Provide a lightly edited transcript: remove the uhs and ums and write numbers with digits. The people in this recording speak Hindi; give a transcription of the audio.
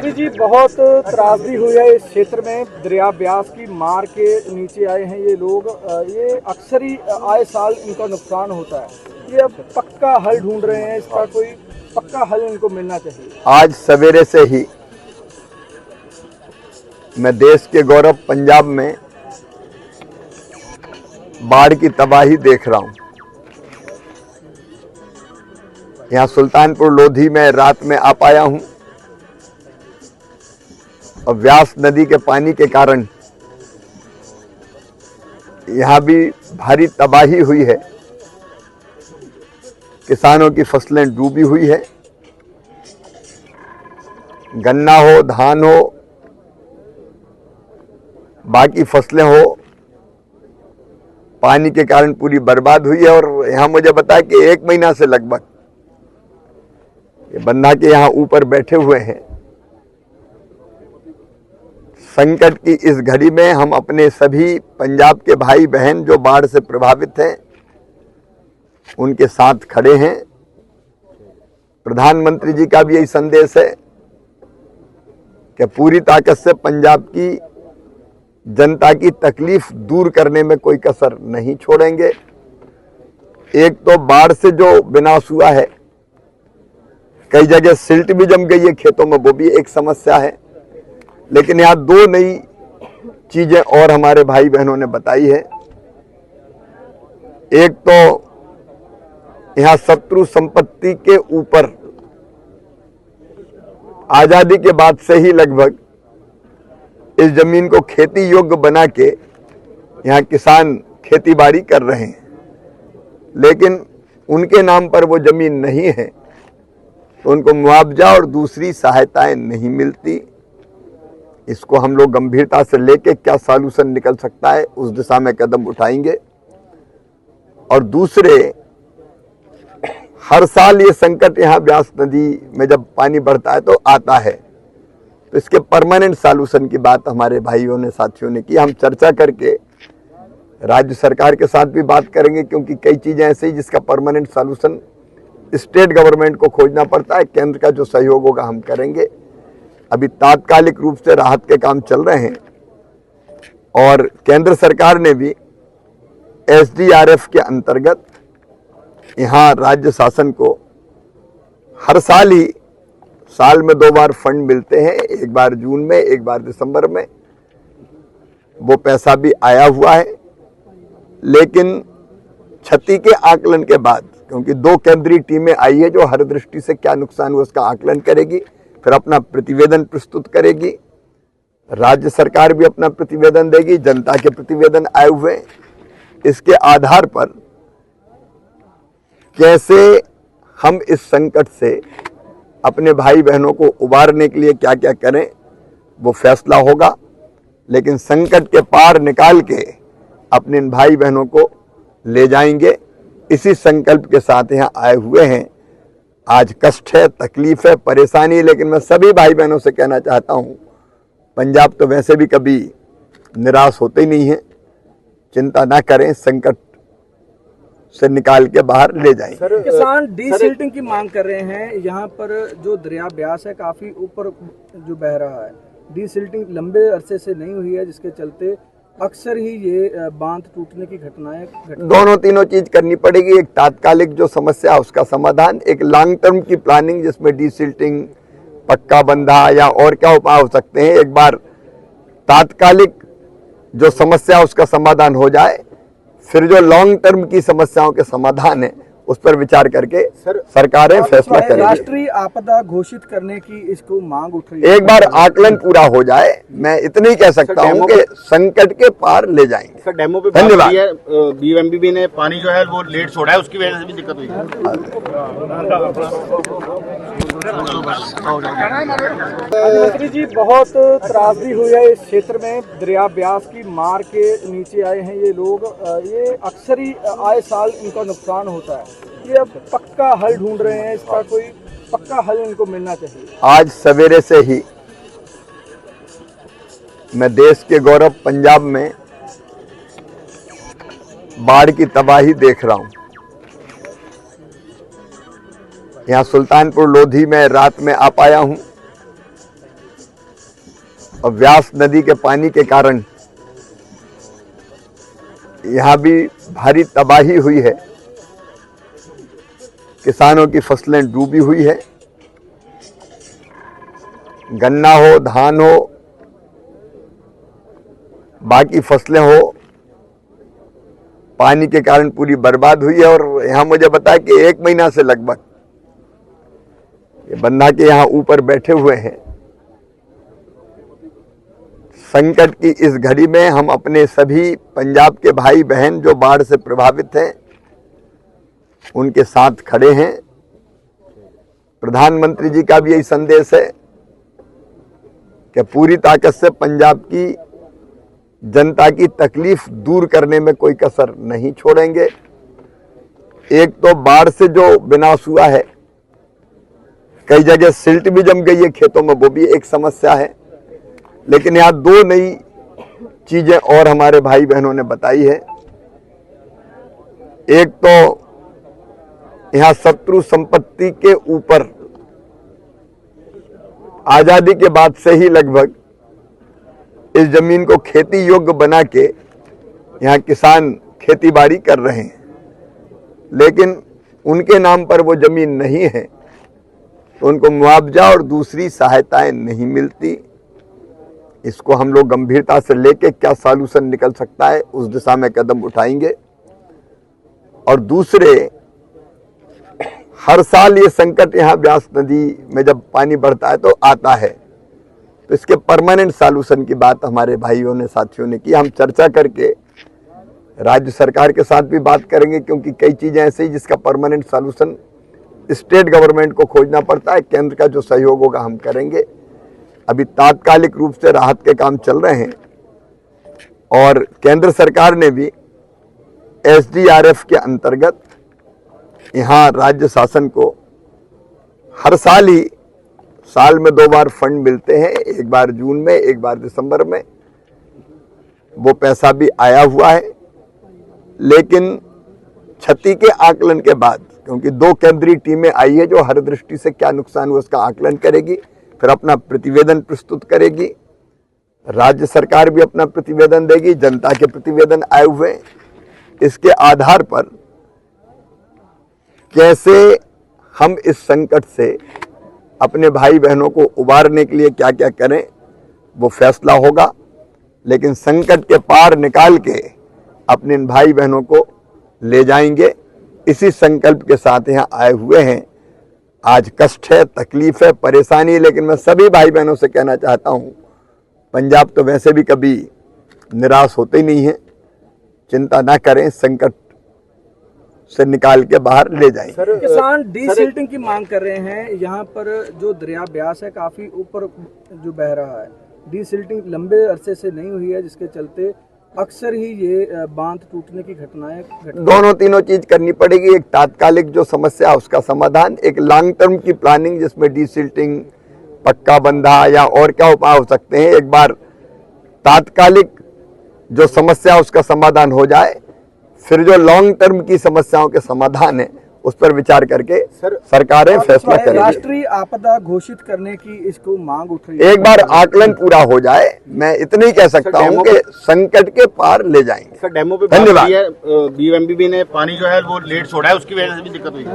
मुख्यमंत्री जी, बहुत त्रासदी हुई है इस क्षेत्र में। दरिया ब्यास की मार के नीचे आए हैं ये लोग। ये अक्सर ही आए साल इनका नुकसान होता है। ये अब पक्का हल ढूंढ रहे हैं, इसका कोई पक्का हल इनको मिलना चाहिए। आज सवेरे से ही मैं देश के गौरव पंजाब में बाढ़ की तबाही देख रहा हूं। यहां सुल्तानपुर लोधी में रात में आ पाया हूं और व्यास नदी के पानी के कारण यहां भी भारी तबाही हुई है। किसानों की फसलें डूबी हुई है। गन्ना हो, धान हो, बाकी फसलें हो, पानी के कारण पूरी बर्बाद हुई है। और यहां मुझे बताया कि 1 महीना से लगभग ये बंधा के यहां ऊपर बैठे हुए हैं। संकट की इस घड़ी में हम अपने सभी पंजाब के भाई बहन जो बाढ़ से प्रभावित हैं उनके साथ खड़े हैं। प्रधानमंत्री जी का भी यही संदेश है कि पूरी ताकत से पंजाब की जनता की तकलीफ दूर करने में कोई कसर नहीं छोड़ेंगे। एक तो बाढ़ से जो विनाश हुआ है, कई जगह सिल्ट भी जम गई है खेतों में, वो भी एक समस्या है। लेकिन यहाँ 2 नई चीजें और हमारे भाई बहनों ने बताई है। एक तो यहाँ शत्रु संपत्ति के ऊपर आजादी के बाद से ही लगभग इस जमीन को खेती योग्य बना के यहाँ किसान खेती बाड़ी कर रहे हैं, लेकिन उनके नाम पर वो जमीन नहीं है तो उनको मुआवजा और दूसरी सहायताएं नहीं मिलती। इसको हम लोग गंभीरता से लेके क्या सॉल्यूशन निकल सकता है उस दिशा में कदम उठाएंगे। और दूसरे, हर साल ये संकट यहाँ व्यास नदी में जब पानी बढ़ता है तो आता है, तो इसके परमानेंट सॉल्यूशन की बात हमारे भाइयों ने, साथियों ने की। हम चर्चा करके राज्य सरकार के साथ भी बात करेंगे, क्योंकि कई चीजें ऐसे ही जिसका परमानेंट सॉल्यूशन स्टेट गवर्नमेंट को खोजना पड़ता है। केंद्र का जो सहयोग होगा हम करेंगे। अभी तात्कालिक रूप से राहत के काम चल रहे हैं और केंद्र सरकार ने भी SDRF के अंतर्गत यहाँ राज्य शासन को हर साल ही, साल में 2 बार फंड मिलते हैं, एक बार जून में, एक बार दिसंबर में। वो पैसा भी आया हुआ है, लेकिन क्षति के आकलन के बाद, क्योंकि 2 केंद्रीय टीमें आई है जो हर दृष्टि से क्या नुकसान हुआ उसका आकलन करेगी, फिर अपना प्रतिवेदन प्रस्तुत करेगी। राज्य सरकार भी अपना प्रतिवेदन देगी, जनता के प्रतिवेदन आए हुए। इसके आधार पर कैसे हम इस संकट से अपने भाई बहनों को उबारने के लिए क्या क्या करें वो फैसला होगा। लेकिन संकट के पार निकाल के अपने इन भाई बहनों को ले जाएंगे, इसी संकल्प के साथ यहाँ आए हुए हैं। आज कष्ट है, तकलीफ है, परेशानी है, लेकिन मैं सभी भाई बहनों से कहना चाहता हूँ, पंजाब तो वैसे भी कभी निराश होते ही नहीं है। चिंता ना करें, संकट से निकाल के बाहर ले जाएंगे। किसान डीसिल्टिंग की मांग कर रहे हैं। यहाँ पर जो दरिया ब्यास है काफी ऊपर जो बह रहा है, डीसिल्टिंग लंबे अरसे से नहीं हुई है, जिसके चलते अक्सर ही ये बांध टूटने की घटनाएं दोनों तीनों चीज करनी पड़ेगी। एक तात्कालिक जो समस्या है उसका समाधान, एक लॉन्ग टर्म की प्लानिंग जिसमें डीसिल्टिंग, पक्का बंधा या और क्या उपाय हो सकते हैं। एक बार तात्कालिक जो समस्या उसका समाधान हो जाए, फिर जो लॉन्ग टर्म की समस्याओं के समाधान है उस पर विचार करके सरकारें फैसला करेंगी। राष्ट्रीय आपदा घोषित करने की इसको मांग उठ रही है। एक बार आकलन पूरा हो जाए, मैं इतना ही कह सकता हूं कि संकट के पार ले जाएंगे। सर, डेमो पे धन्यवाद। BMBB ने पानी जो है वो लेट छोड़ा है, उसकी वजह से भी दिक्कत हुई है। मुख्यमंत्री जी, बहुत त्रासदी हुई है इस क्षेत्र में। दरिया ब्यास की मार के नीचे आए हैं ये लोग। ये अक्सर ही आए साल इनका नुकसान होता है। ये अब पक्का हल ढूंढ रहे हैं, इसका कोई पक्का हल इनको मिलना चाहिए। आज सवेरे से ही मैं देश के गौरव पंजाब में बाढ़ की तबाही देख रहा हूं। यहाँ सुल्तानपुर लोधी में रात में आ पाया हूं और व्यास नदी के पानी के कारण यहाँ भी भारी तबाही हुई है। किसानों की फसलें डूबी हुई है। गन्ना हो, धान हो, बाकी फसलें हो, पानी के कारण पूरी बर्बाद हुई है। और यहाँ मुझे बताया कि 1 महीना से लगभग ये बंधा के यहाँ ऊपर बैठे हुए हैं। संकट की इस घड़ी में हम अपने सभी पंजाब के भाई बहन जो बाढ़ से प्रभावित हैं उनके साथ खड़े हैं। प्रधानमंत्री जी का भी यही संदेश है कि पूरी ताकत से पंजाब की जनता की तकलीफ दूर करने में कोई कसर नहीं छोड़ेंगे। एक तो बाढ़ से जो विनाश हुआ है, कई जगह सिल्ट भी जम गई है खेतों में, वो भी एक समस्या है। लेकिन यहाँ 2 नई चीजें और हमारे भाई बहनों ने बताई है। एक तो यहाँ शत्रु संपत्ति के ऊपर आजादी के बाद से ही लगभग इस जमीन को खेती योग्य बना के यहाँ किसान खेती बाड़ी कर रहे हैं, लेकिन उनके नाम पर वो जमीन नहीं है तो उनको मुआवजा और दूसरी सहायताएं नहीं मिलती। इसको हम लोग गंभीरता से लेके क्या सॉल्यूशन निकल सकता है उस दिशा में कदम उठाएंगे। और दूसरे, हर साल ये संकट यहाँ व्यास नदी में जब पानी बढ़ता है तो आता है, तो इसके परमानेंट सॉल्यूशन की बात हमारे भाइयों ने, साथियों ने की। हम चर्चा करके राज्य सरकार के साथ भी बात करेंगे, क्योंकि कई चीजें ऐसी ही जिसका परमानेंट सॉल्यूशन स्टेट गवर्नमेंट को खोजना पड़ता है। केंद्र का जो सहयोग होगा हम करेंगे। अभी तात्कालिक रूप से राहत के काम चल रहे हैं और केंद्र सरकार ने भी SDRF के अंतर्गत यहाँ राज्य शासन को हर साल ही, साल में 2 बार फंड मिलते हैं, एक बार जून में, एक बार दिसंबर में। वो पैसा भी आया हुआ है, लेकिन क्षति के आकलन के बाद, क्योंकि 2 केंद्रीय टीमें आई है जो हर दृष्टि से क्या नुकसान हुआ उसका आकलन करेगी, फिर अपना प्रतिवेदन प्रस्तुत करेगी। राज्य सरकार भी अपना प्रतिवेदन देगी, जनता के प्रतिवेदन आए हुए। इसके आधार पर कैसे हम इस संकट से अपने भाई बहनों को उबारने के लिए क्या क्या करें वो फैसला होगा। लेकिन संकट के पार निकाल के अपने इन भाई बहनों को ले जाएंगे, इसी संकल्प के साथ यहाँ आए हुए हैं। आज कष्ट है, तकलीफ है, परेशानी है, लेकिन मैं सभी भाई बहनों से कहना चाहता हूँ, पंजाब तो वैसे भी कभी निराश होते ही नहीं है। चिंता ना करें, संकट से निकाल के बाहर ले जाएंगे। सर, किसान डीसिल्टिंग की मांग कर रहे हैं। यहाँ पर जो दरिया ब्यास है काफी ऊपर जो बह रहा है, डीसिल्टिंग लंबे अरसे से नहीं हुई है, जिसके चलते अक्सर ही ये बांध टूटने की घटनाएं दोनों तीनों चीज करनी पड़ेगी। एक तात्कालिक जो समस्या उसका समाधान, एक लॉन्ग टर्म की प्लानिंग जिसमें डीसिल्टिंग, पक्का बंधा या और क्या उपाय हो सकते हैं। एक बार तात्कालिक जो समस्या उसका समाधान हो जाए, फिर जो लॉन्ग टर्म की समस्याओं के समाधान है उस पर विचार करके सरकारें फैसला करेंगी। राष्ट्रीय आपदा घोषित करने की इसको मांग उठ रही है। एक बार आकलन पूरा हो जाए, मैं इतना ही कह सकता हूं कि संकट के पार ले जाएंगे। सर, डेमो पे धन्यवाद। BMBB ने पानी जो है वो लेट छोड़ा है, उसकी वजह से भी दिक्कत हुई है।